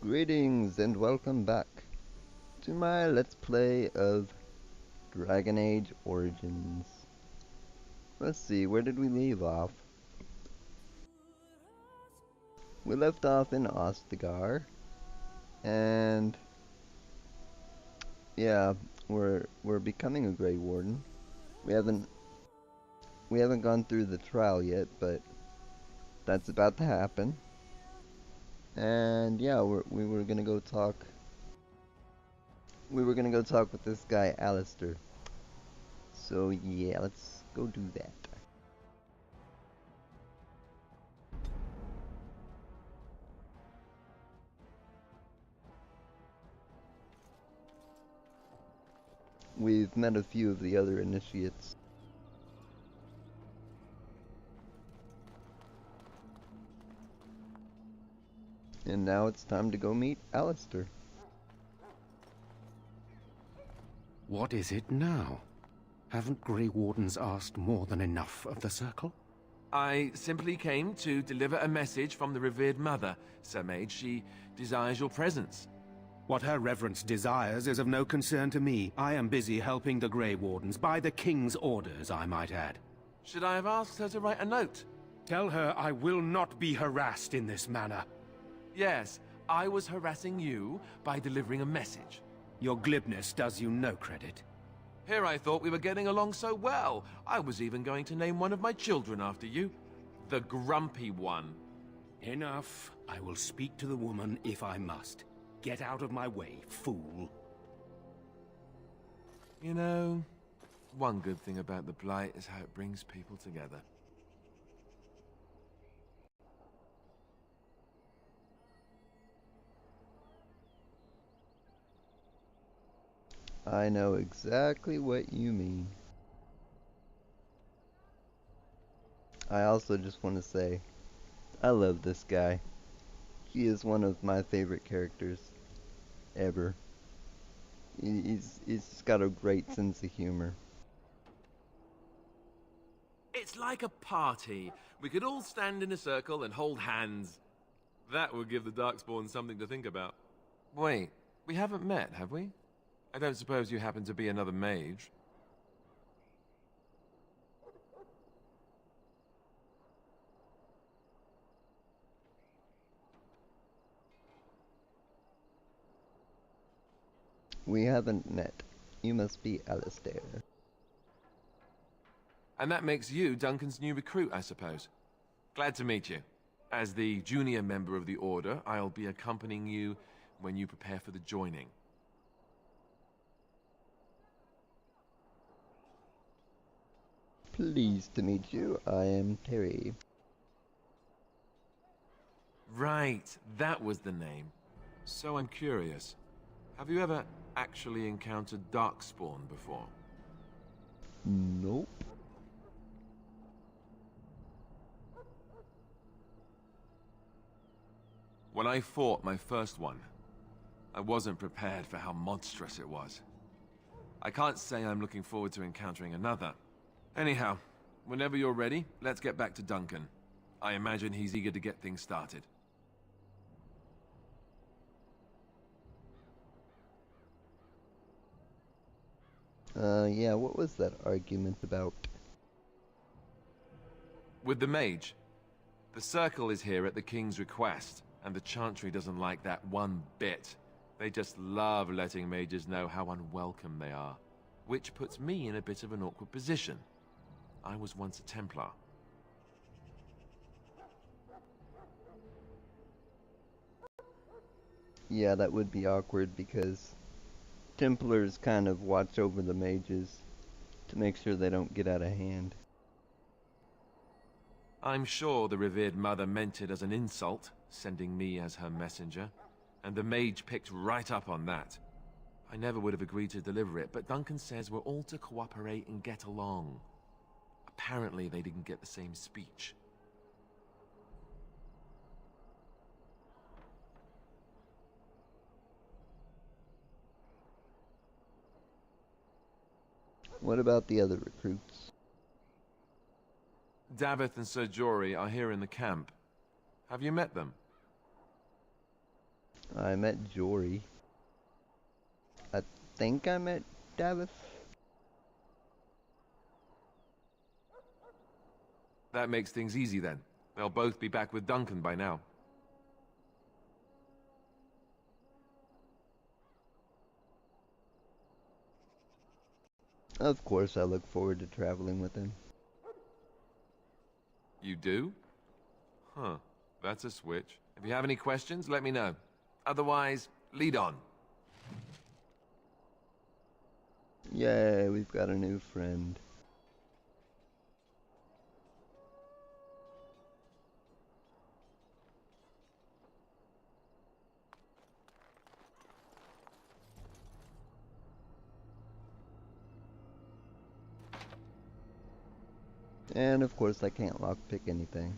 Greetings and welcome back to my Let's Play of Dragon Age Origins. Let's see, where did we leave off? We left off in Ostagar, and yeah, we're becoming a Grey Warden. We haven't gone through the trial yet, but that's about to happen. And yeah, we were gonna go talk. We were gonna go talk with this guy, Alistair. So yeah, let's go do that. We've met a few of the other initiates. And now it's time to go meet Alistair. What is it now? Haven't Grey Wardens asked more than enough of the Circle? I simply came to deliver a message from the revered mother, Sir Mage. She desires your presence. What her reverence desires is of no concern to me. I am busy helping the Grey Wardens, by the King's orders, I might add. Should I have asked her to write a note? Tell her I will not be harassed in this manner. Yes, I was harassing you by delivering a message. Your glibness does you no credit. Here I thought we were getting along so well. I was even going to name one of my children after you. The Grumpy One. Enough. I will speak to the woman if I must. Get out of my way, fool. You know, one good thing about the Blight is how it brings people together. I know exactly what you mean. I also just want to say, I love this guy. He is one of my favorite characters ever. He's just got a great sense of humor. It's like a party. We could all stand in a circle and hold hands. That would give the Darkspawn something to think about. Wait, we haven't met, have we? I don't suppose you happen to be another mage? We haven't met. You must be Alistair. And that makes you Duncan's new recruit, I suppose. Glad to meet you. As the junior member of the Order, I'll be accompanying you when you prepare for the joining. Pleased to meet you. I am Terry. Right, that was the name. So I'm curious. Have you ever actually encountered Darkspawn before? Nope. When I fought my first one, I wasn't prepared for how monstrous it was. I can't say I'm looking forward to encountering another. Anyhow, whenever you're ready, let's get back to Duncan. I imagine he's eager to get things started. Yeah, what was that argument about? With the mage. The Circle is here at the King's request, and the Chantry doesn't like that one bit. They just love letting mages know how unwelcome they are, which puts me in a bit of an awkward position. I was once a Templar. Yeah, that would be awkward because Templars kind of watch over the mages to make sure they don't get out of hand. I'm sure the revered mother meant it as an insult, sending me as her messenger, and the mage picked right up on that. I never would have agreed to deliver it, but Duncan says we're all to cooperate and get along. Apparently they didn't get the same speech. What about the other recruits? Davith and Sir Jory are here in the camp. Have you met them? I met Jory. I think I met Davith. That makes things easy then. They'll both be back with Duncan by now. Of course, I look forward to traveling with him. You do? Huh. That's a switch. If you have any questions, let me know. Otherwise, lead on. Yay, we've got a new friend. And of course I can't lockpick anything.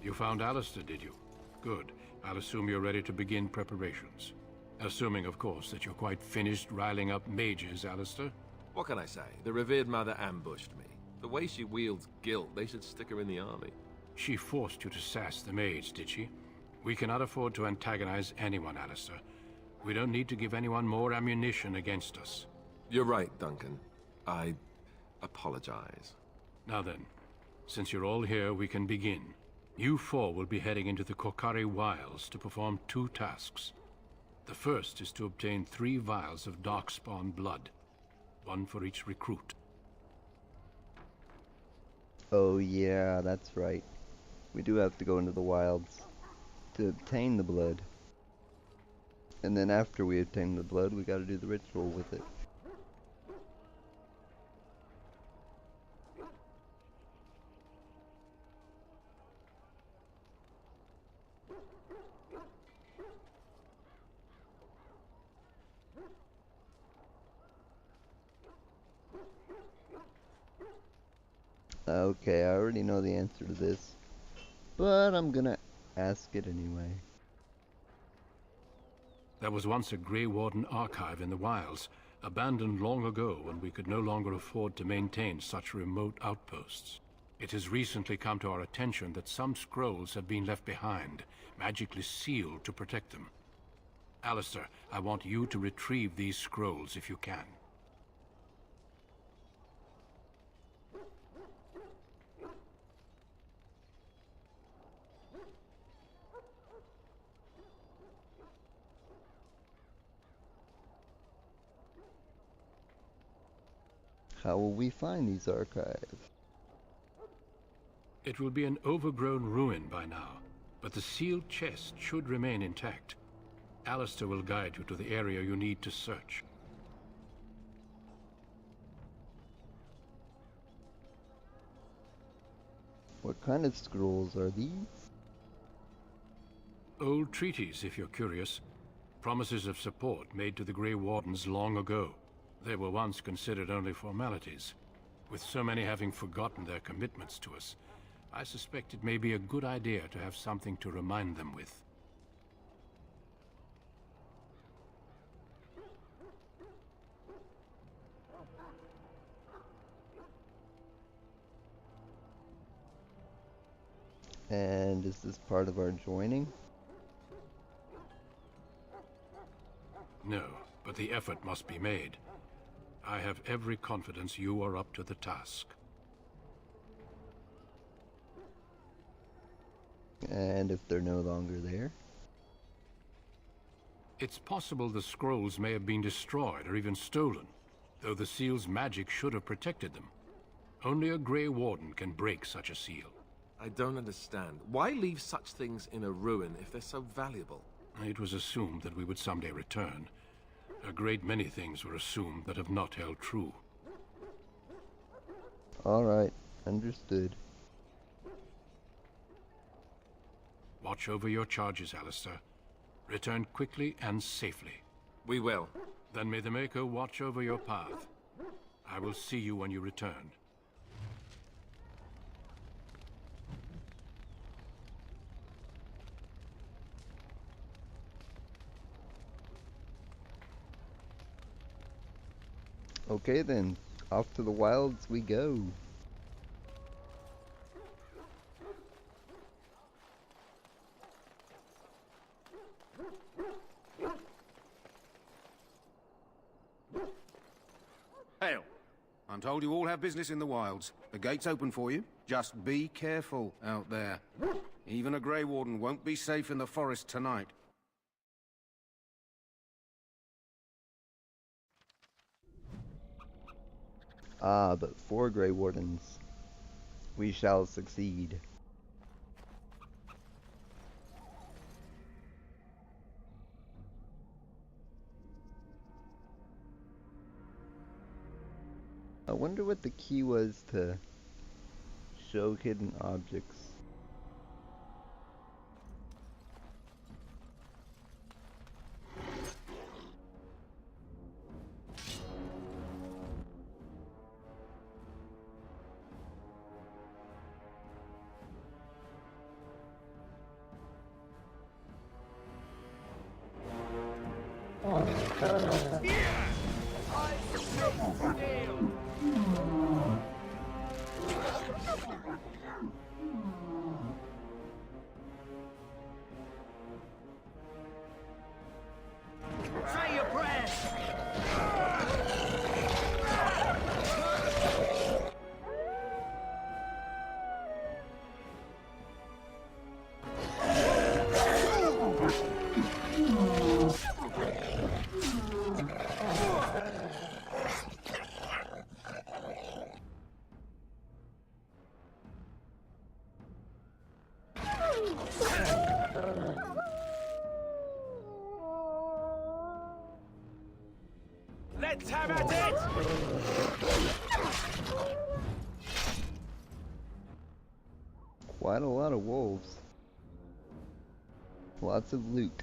You found Alistair, did you? Good. I'll assume you're ready to begin preparations. Assuming, of course, that you're quite finished riling up mages, Alistair. What can I say? The revered mother ambushed me. The way she wields guilt, they should stick her in the army. She forced you to sass the mage, did she? We cannot afford to antagonize anyone, Alistair. We don't need to give anyone more ammunition against us. You're right, Duncan. I apologize. Now then, since you're all here, we can begin. You four will be heading into the Korcari Wilds to perform 2 tasks. The first is to obtain 3 vials of Darkspawn blood, 1 for each recruit. Oh yeah, that's right. We do have to go into the wilds to obtain the blood. And then after we obtain the blood, we gotta do the ritual with it. Okay, I already know the answer to this, but I'm gonna ask it anyway. There was once a Grey Warden archive in the wilds, abandoned long ago when we could no longer afford to maintain such remote outposts. It has recently come to our attention that some scrolls have been left behind, magically sealed to protect them. Alistair, I want you to retrieve these scrolls if you can. How will we find these archives? It will be an overgrown ruin by now, but the sealed chest should remain intact. Alistair will guide you to the area you need to search. What kind of scrolls are these? Old treaties, if you're curious. Promises of support made to the Grey Wardens long ago. They were once considered only formalities. With so many having forgotten their commitments to us, I suspect it may be a good idea to have something to remind them with. And is this part of our joining? No, but the effort must be made. I have every confidence you are up to the task. And if they're no longer there? It's possible the scrolls may have been destroyed or even stolen, though the seal's magic should have protected them. Only a Grey Warden can break such a seal. I don't understand. Why leave such things in a ruin if they're so valuable? It was assumed that we would someday return. A great many things were assumed that have not held true. Alright, understood. Watch over your charges, Alistair. Return quickly and safely. We will. Then may the Maker watch over your path. I will see you when you return. Okay then, off to the wilds we go. Hail. I'm told you all have business in the wilds. The gate's open for you. Just be careful out there. Even a Grey Warden won't be safe in the forest tonight. Ah, but for Grey Wardens, we shall succeed. I wonder what the key was to show hidden objects. Say your prayers! Let's have at it! Quite a lot of wolves. Lots of loot.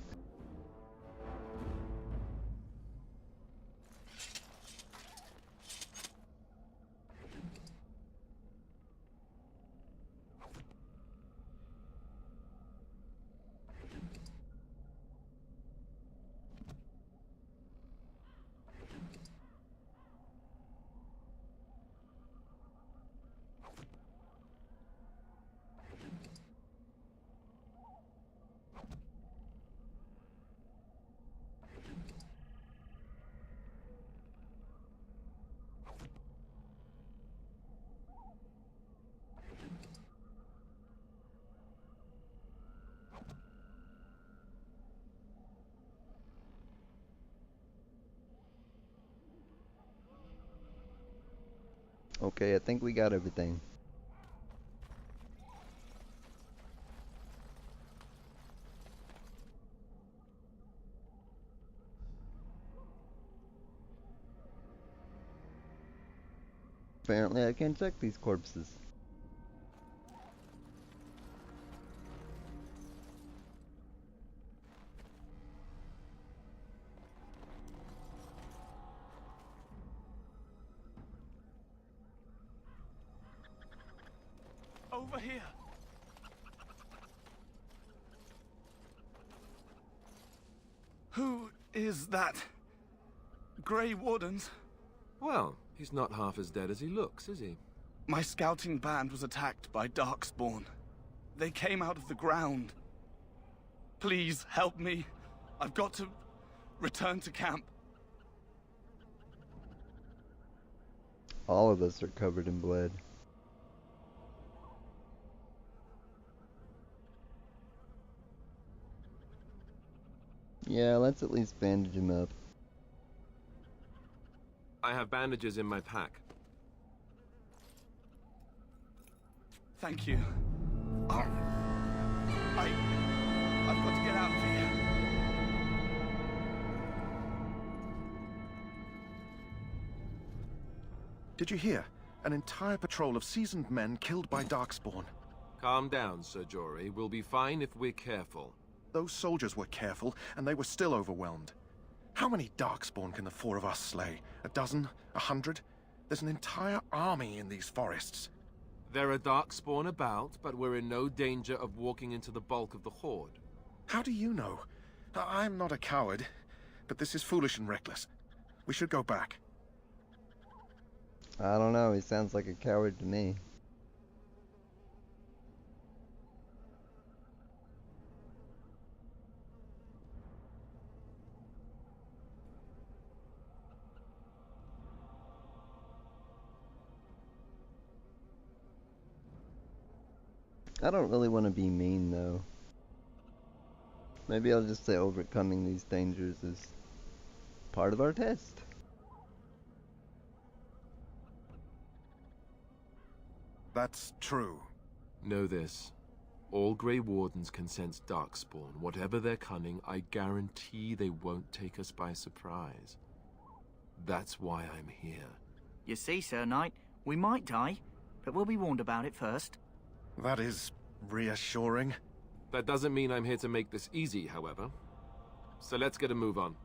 Okay, I think we got everything. Apparently I can check these corpses. Over here. Who is that? Grey Wardens? Well, he's not half as dead as he looks, is he? My scouting band was attacked by Darkspawn. They came out of the ground. Please help me. I've got to return to camp. All of us are covered in blood. Yeah, let's at least bandage him up. I have bandages in my pack. Thank you. I've got to get out of here. Did you hear? An entire patrol of seasoned men killed by Darkspawn. Calm down, Sir Jory. We'll be fine if we're careful. Those soldiers were careful, and they were still overwhelmed. How many Darkspawn can the four of us slay? A dozen? 100? There's an entire army in these forests. There are Darkspawn about, but we're in no danger of walking into the bulk of the Horde. How do you know? I'm not a coward, but this is foolish and reckless. We should go back. I don't know, he sounds like a coward to me. I don't really want to be mean, though. Maybe I'll just say overcoming these dangers is part of our test. That's true. Know this. All Grey Wardens can sense Darkspawn. Whatever their cunning, I guarantee they won't take us by surprise. That's why I'm here. You see, Sir Knight, we might die, but we'll be warned about it first. That is reassuring. That doesn't mean I'm here to make this easy, however. So let's get a move on.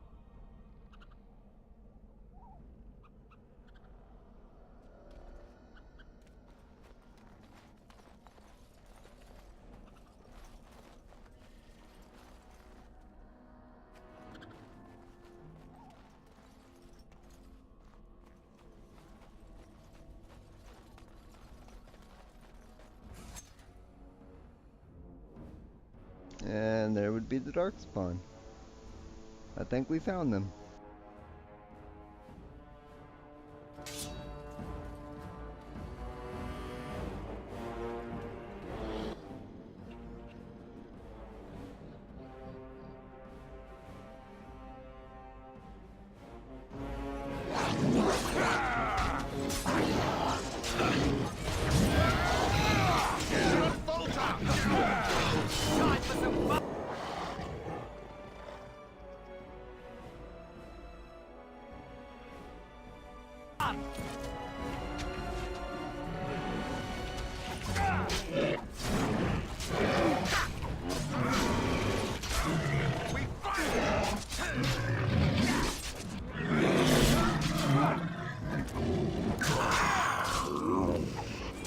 And there would be the Darkspawn. I think we found them.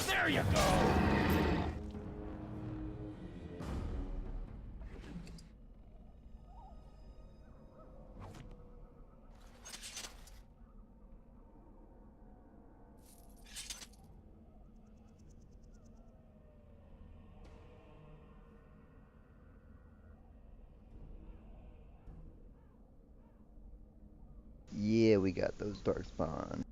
There you go! Yeah, we got those Darkspawn.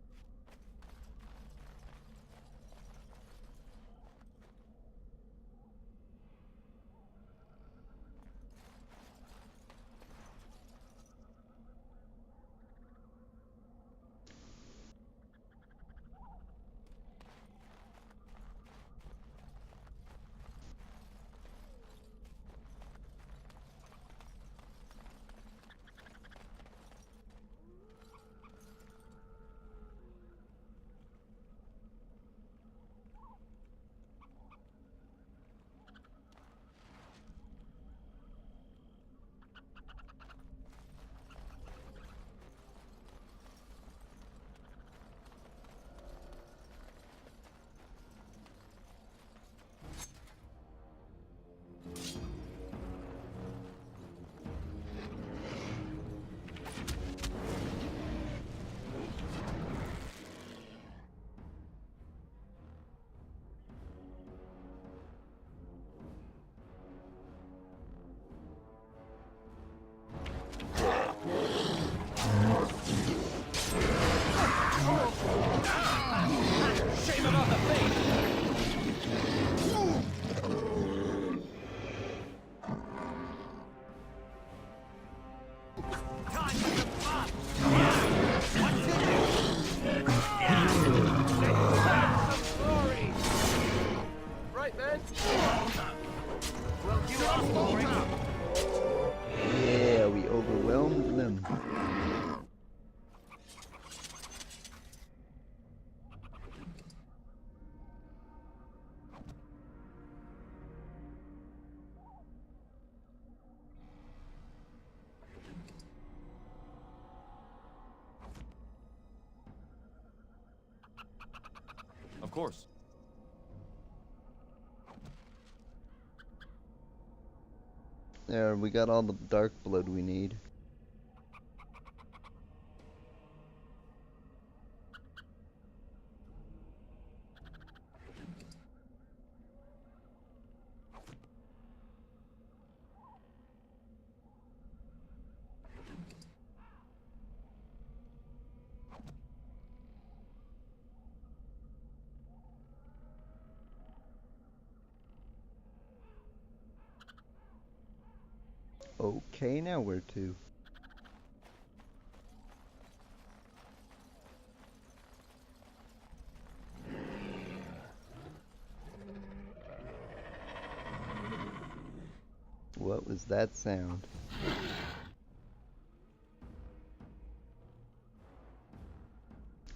course. There, we got all the dark blood we need. Okay, now where to? What was that sound?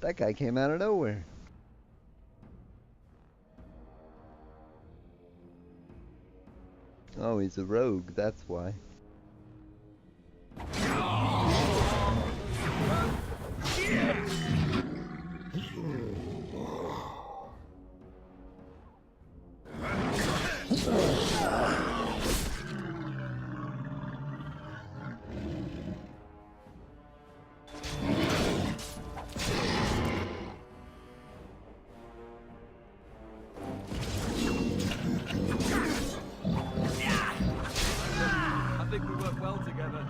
That guy came out of nowhere. Oh, he's a rogue, that's why. I think we work well together.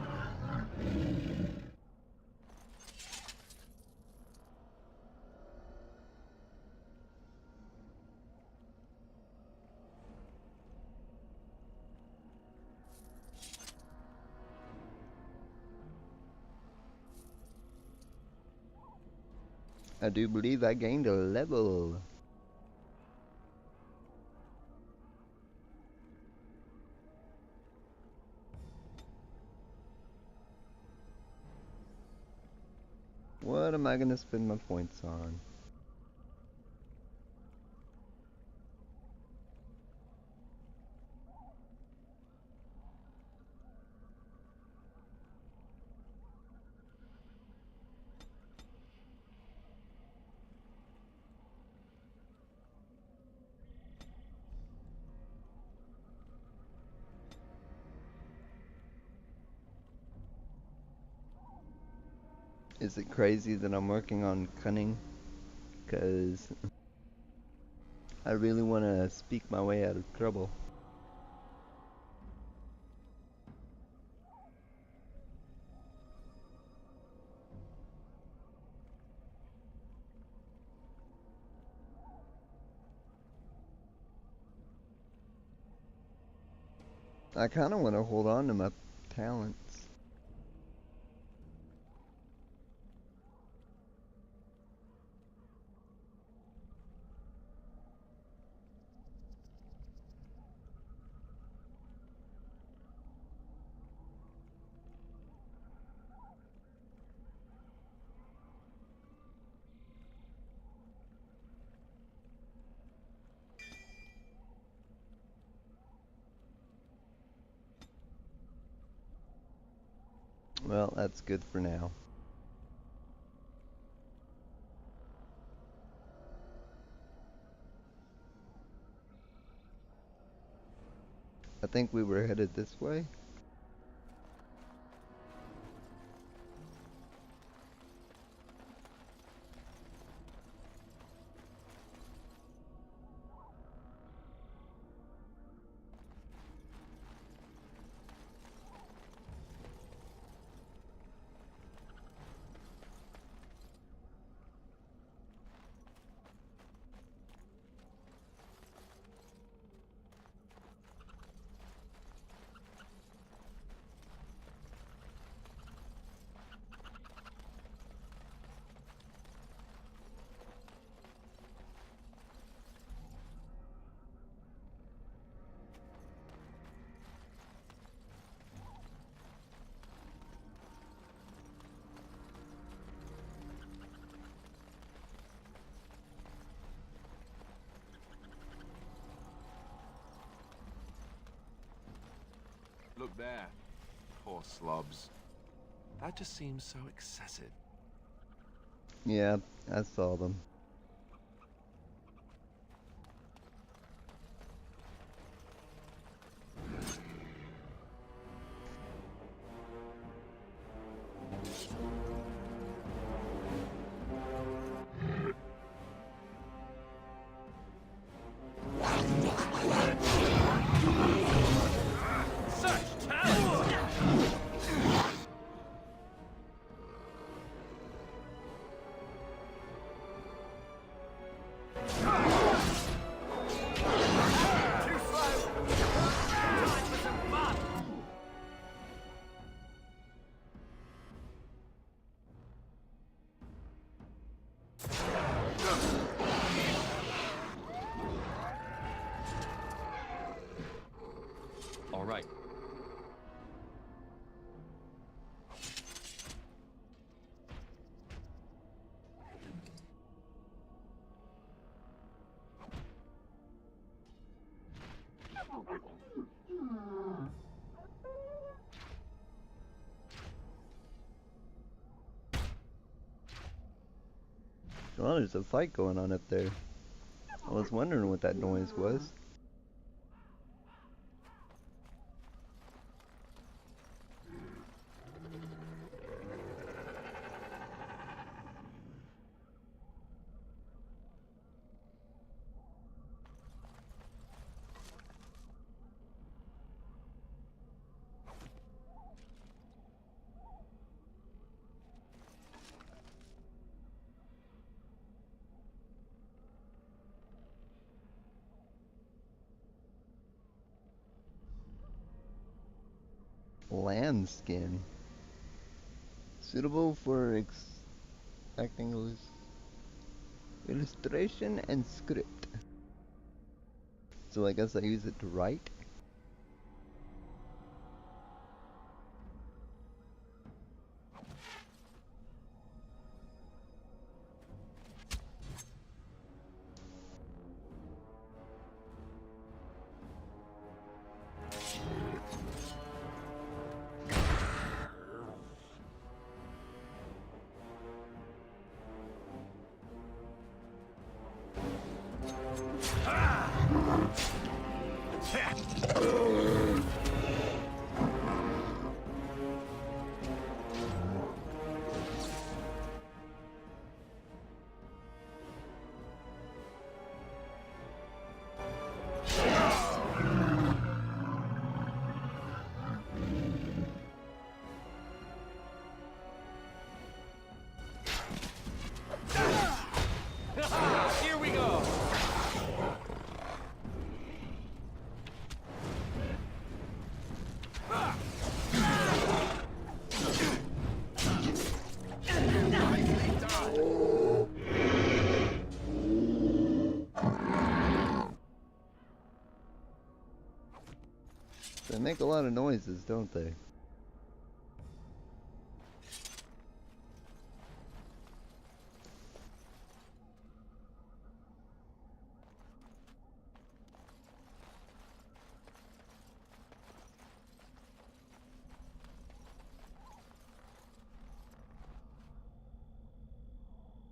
I do believe I gained a level. What am I gonna spend my points on? Is it crazy that I'm working on cunning? Because I really want to speak my way out of trouble. I kind of want to hold on to my talents. Well, that's good for now. I think we were headed this way. Look there. Poor slobs. That just seems so excessive. Yeah, I saw them. Well, there's a fight going on up there. I was wondering what that noise was. Lambskin. Suitable for acting illustration and script. So I guess I use it to write. Here we go! They make a lot of noises, don't they?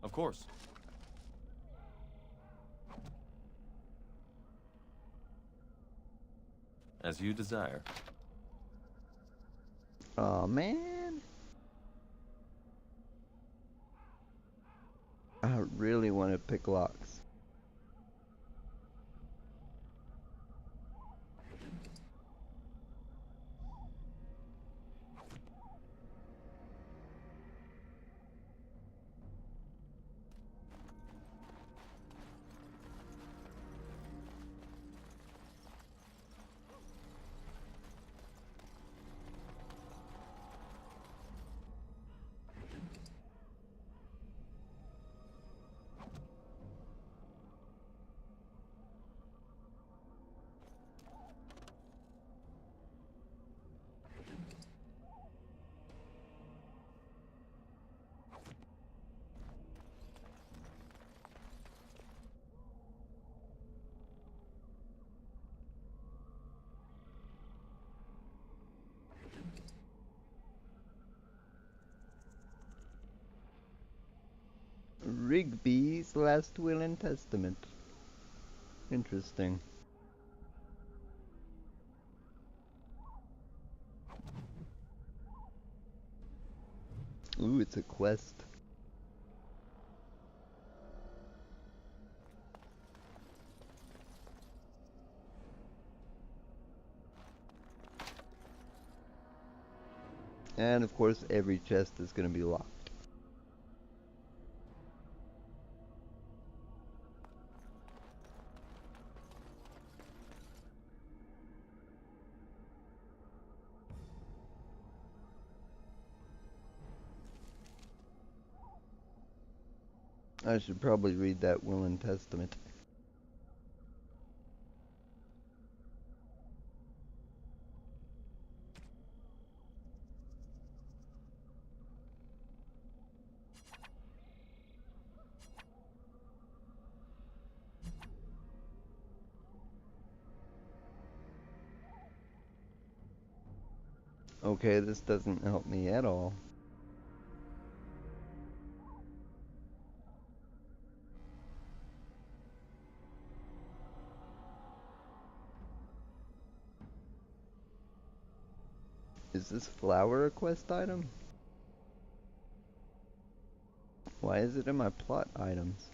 Of course. As you desire. Aw, man. I really want to pick locks. Rigby's Last Will and Testament. Interesting. Ooh, it's a quest. And of course, every chest is going to be locked. I should probably read that Will and Testament. Okay, this doesn't help me at all. Is this flower a quest item? Why is it in my plot items?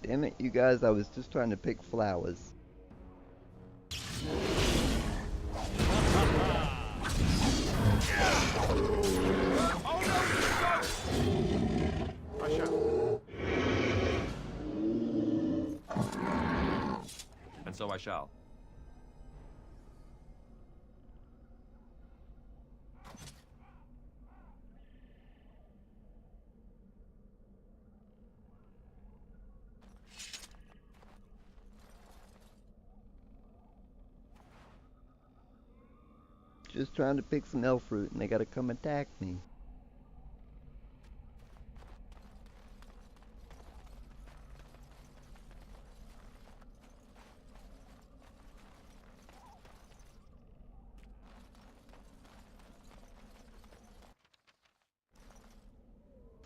Damn it, you guys, I was just trying to pick flowers. I shall. And so I shall. Just trying to pick some elf fruit and they gotta come attack me.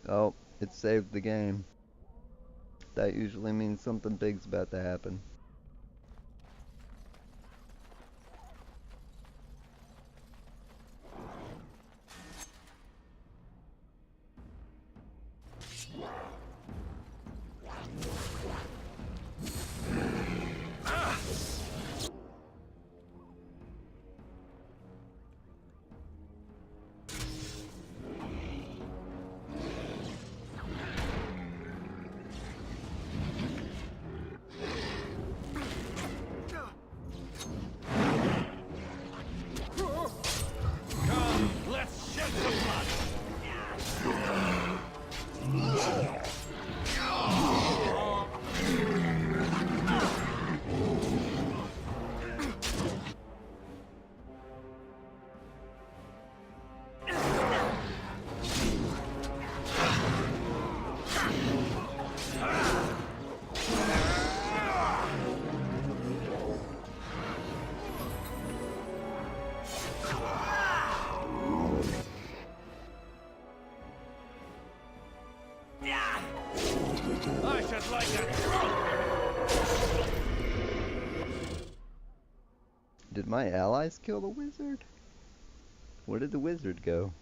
Oh, it saved the game. That usually means something big's about to happen. I should like that. Did my allies kill the wizard? Where did the wizard go?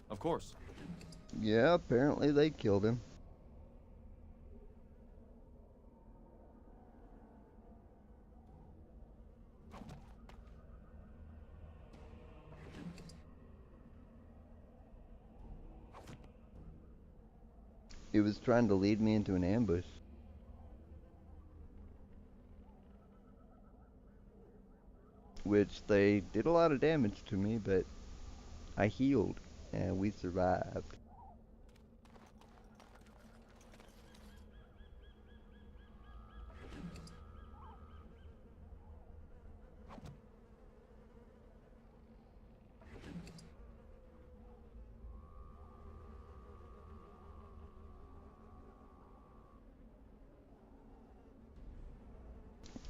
Of course. Yeah, apparently they killed him. He was trying to lead me into an ambush. Which they did a lot of damage to me, but I healed and we survived.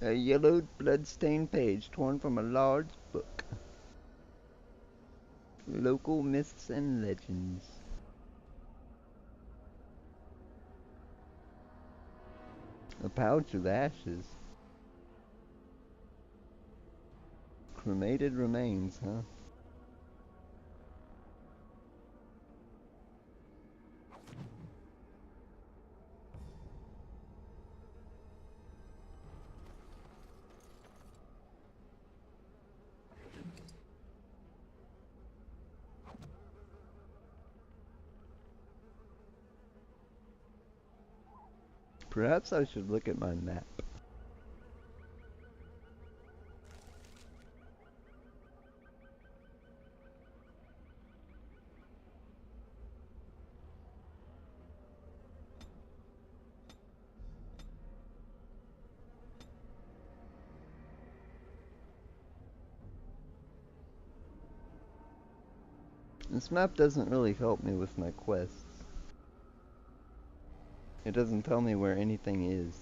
A yellowed, blood-stained page torn from a large book. Local myths and legends. A pouch of ashes. Cremated remains, huh? Perhaps I should look at my map. This map doesn't really help me with my quests. It doesn't tell me where anything is.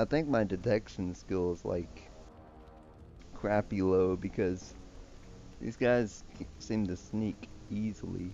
I think my detection skill is like crappy low because these guys seem to sneak easily.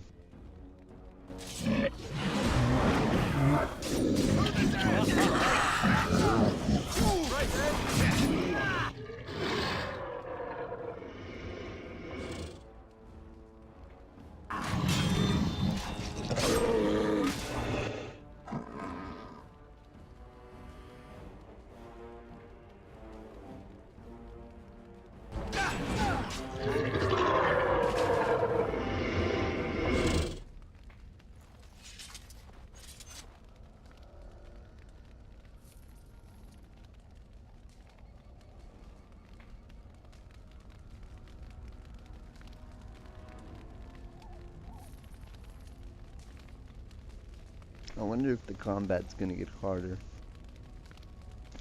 I wonder if the combat's gonna get harder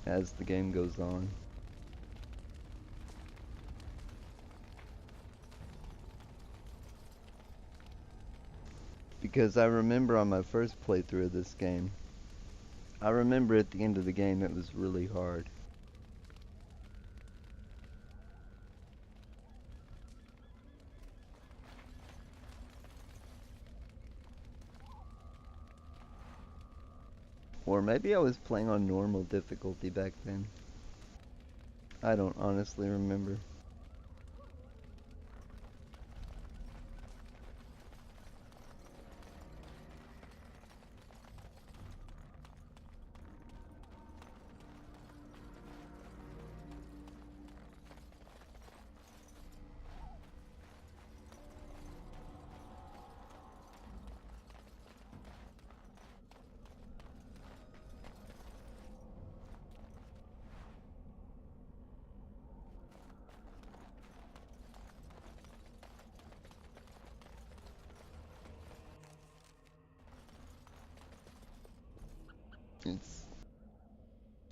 as the game goes on. Because I remember on my first playthrough of this game, I remember at the end of the game it was really hard. Or maybe I was playing on normal difficulty back then. I don't honestly remember.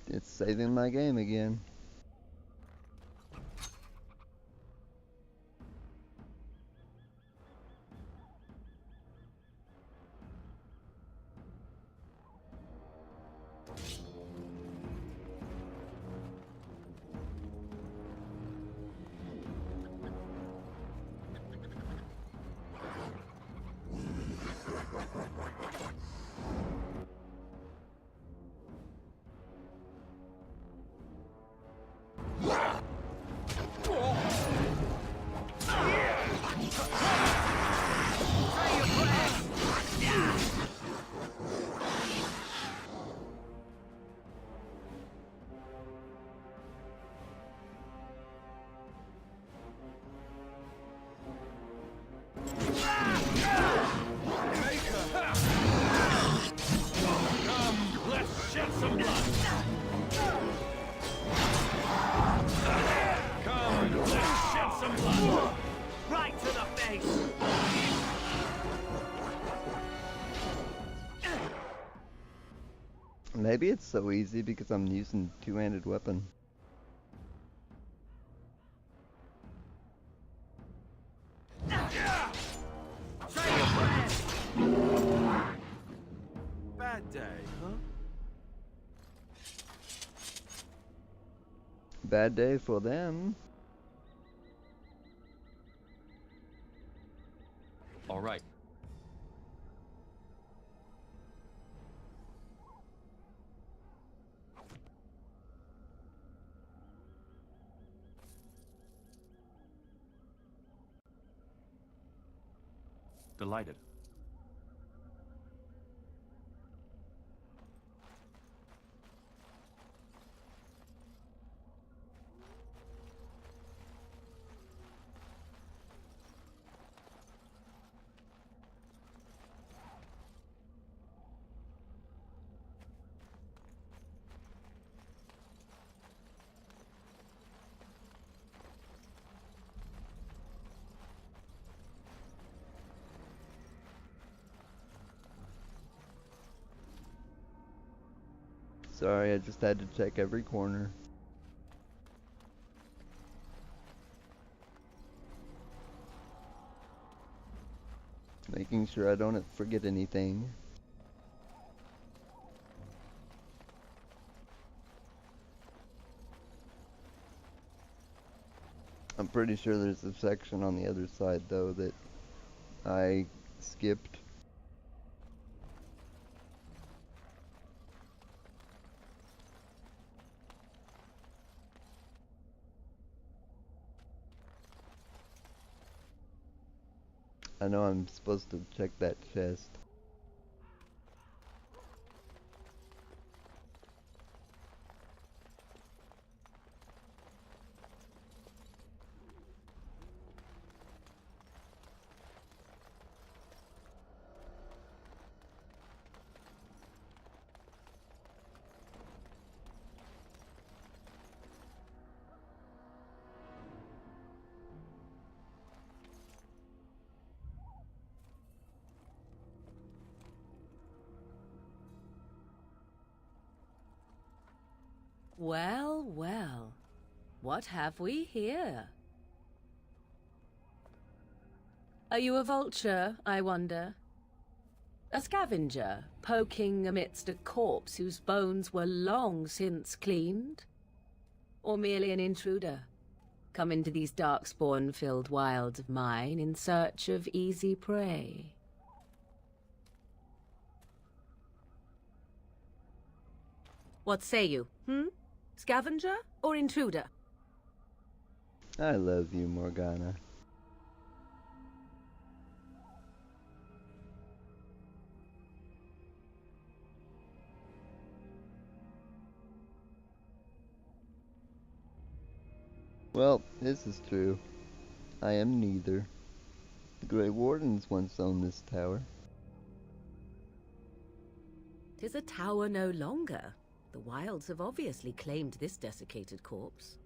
It's saving my game again. Right to the face! Maybe it's so easy because I'm using two-handed weapon. Bad day, huh? Bad day for them. All right. Delighted. Sorry, I just had to check every corner. Making sure I don't forget anything. I'm pretty sure there's a section on the other side though that I skipped. I know I'm supposed to check that chest. Well, well. What have we here? Are you a vulture, I wonder? A scavenger, poking amidst a corpse whose bones were long since cleaned? Or merely an intruder, come into these Darkspawn-filled wilds of mine in search of easy prey? What say you, Scavenger or intruder? I love you, Morgana. Well, this is true. I am neither. The Grey Wardens once owned this tower. 'Tis a tower no longer. The wilds have obviously claimed this desiccated corpse.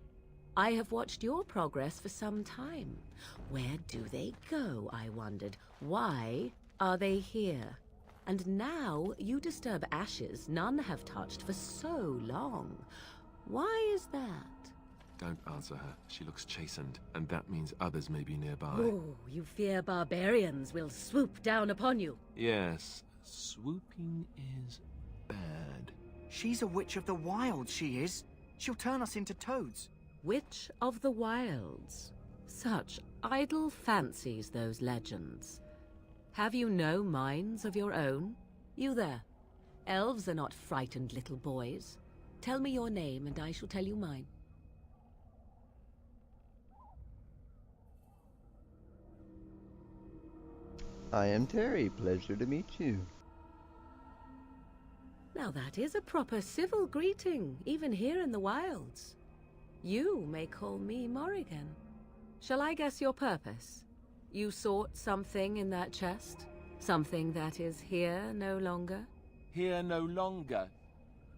I have watched your progress for some time. Where do they go, I wondered? Why are they here? And now you disturb ashes none have touched for so long. Why is that? Don't answer her. She looks chastened, and that means others may be nearby. Oh, you fear barbarians will swoop down upon you. Yes, swooping is bad. She's a witch of the wilds, she is. She'll turn us into toads. Witch of the Wilds. Such idle fancies, those legends. Have you no minds of your own? You there. Elves are not frightened little boys. Tell me your name and I shall tell you mine. I am Terry. Pleasure to meet you. Now that is a proper civil greeting, even here in the wilds. You may call me Morrigan. Shall I guess your purpose? You sought something in that chest? Something that is here no longer? Here no longer.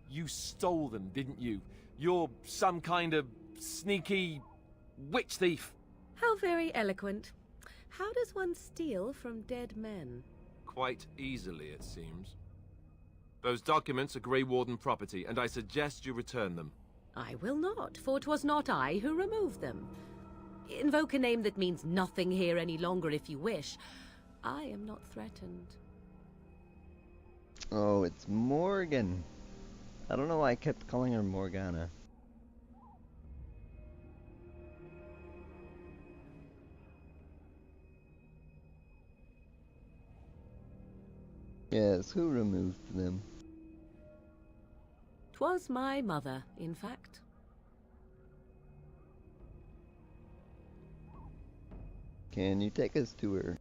You stole them, didn't you? You're some kind of sneaky witch thief. How very eloquent. How does one steal from dead men? Quite easily, it seems. Those documents are Grey Warden property, and I suggest you return them. I will not, for 'twas not I who removed them. Invoke a name that means nothing here any longer if you wish. I am not threatened. Oh, it's Morgan. I don't know why I kept calling her Morgana. Yes, who removed them? 'Twas my mother, in fact. Can you take us to her?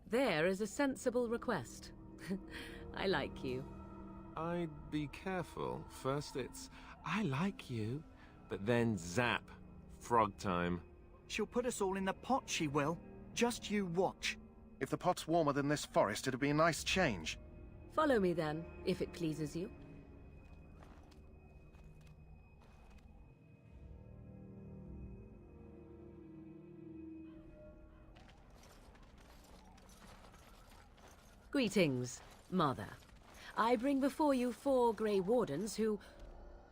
There is a sensible request. I like you. I'd be careful. First it's, I like you, but then zap. Frog time. She'll put us all in the pot, she will. Just you watch. If the pot's warmer than this forest, it'd be a nice change. Follow me then, if it pleases you. Greetings, Mother. I bring before you 4 Grey Wardens who...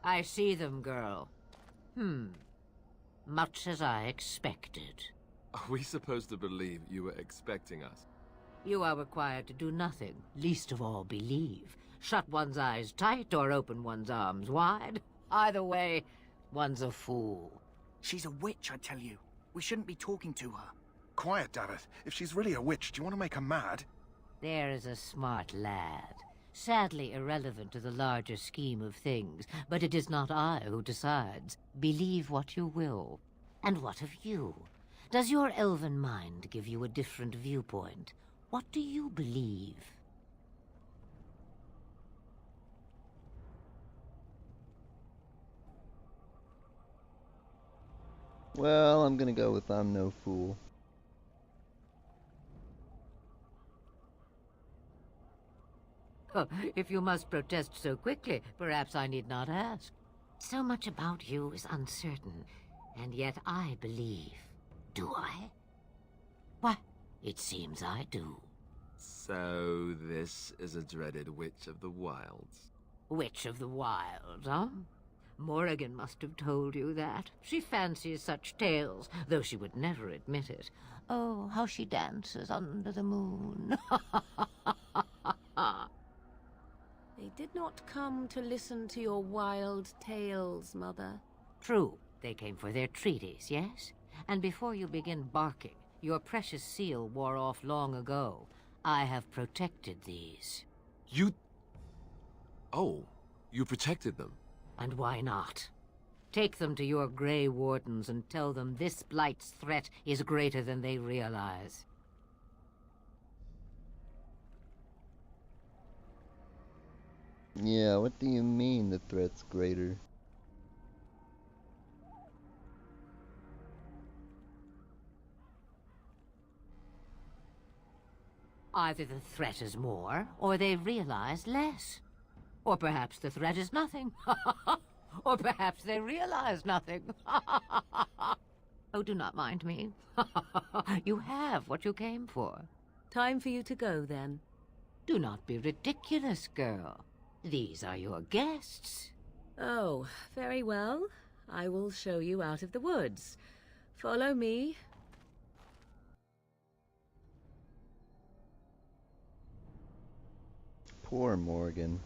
I see them, girl. Much as I expected. Are we supposed to believe you were expecting us? You are required to do nothing, least of all believe. Shut one's eyes tight or open one's arms wide. Either way, one's a fool. She's a witch, I tell you. We shouldn't be talking to her. Quiet, Davith. If she's really a witch, do you want to make her mad? There is a smart lad. Sadly irrelevant to the larger scheme of things, but it is not I who decides. Believe what you will. And what of you? Does your elven mind give you a different viewpoint? What do you believe? Well, I'm gonna go with I'm no fool. If you must protest so quickly, perhaps I need not ask. So much about you is uncertain, and yet I believe. Do I? Why, it seems I do. So this is a dreaded Witch of the Wilds. Witch of the Wilds, huh? Morrigan must have told you that. She fancies such tales, though she would never admit it. Oh, how she dances under the moon. They did not come to listen to your wild tales, Mother. True, they came for their treaties, yes? And before you begin barking, your precious seal wore off long ago. I have protected these. You... Oh, you protected them. And why not? Take them to your Grey Wardens and tell them this Blight's threat is greater than they realize. Yeah, what do you mean the threat's greater? Either the threat is more, or they realize less. Or perhaps the threat is nothing. Or perhaps they realize nothing. Oh, do not mind me. You have what you came for. Time for you to go, then. Do not be ridiculous, girl. These are your guests. Oh, very well. I will show you out of the woods. Follow me. Poor Morgan.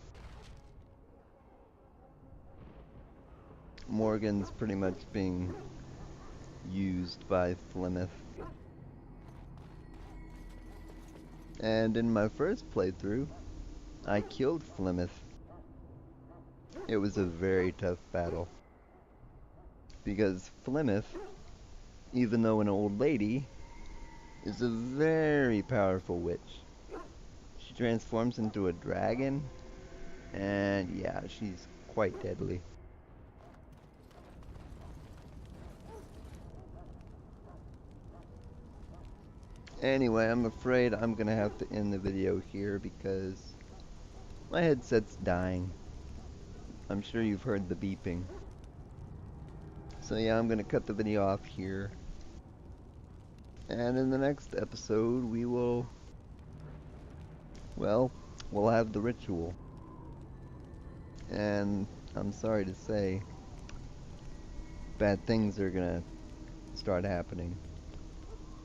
Morgan's pretty much being used by Flemeth. And in my first playthrough, I killed Flemeth. It was a very tough battle. Because Flemeth, even though an old lady, is a very powerful witch. She transforms into a dragon, and yeah, she's quite deadly. Anyway, I'm afraid I'm gonna have to end the video here because my headset's dying. I'm sure you've heard the beeping. So yeah, I'm gonna cut the video off here. And in the next episode, we will... well, we'll have the ritual. And I'm sorry to say, bad things are gonna start happening.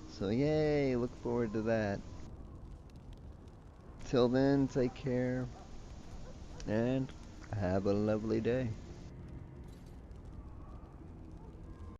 So yay, look forward to that. Till then, take care, and have a lovely day.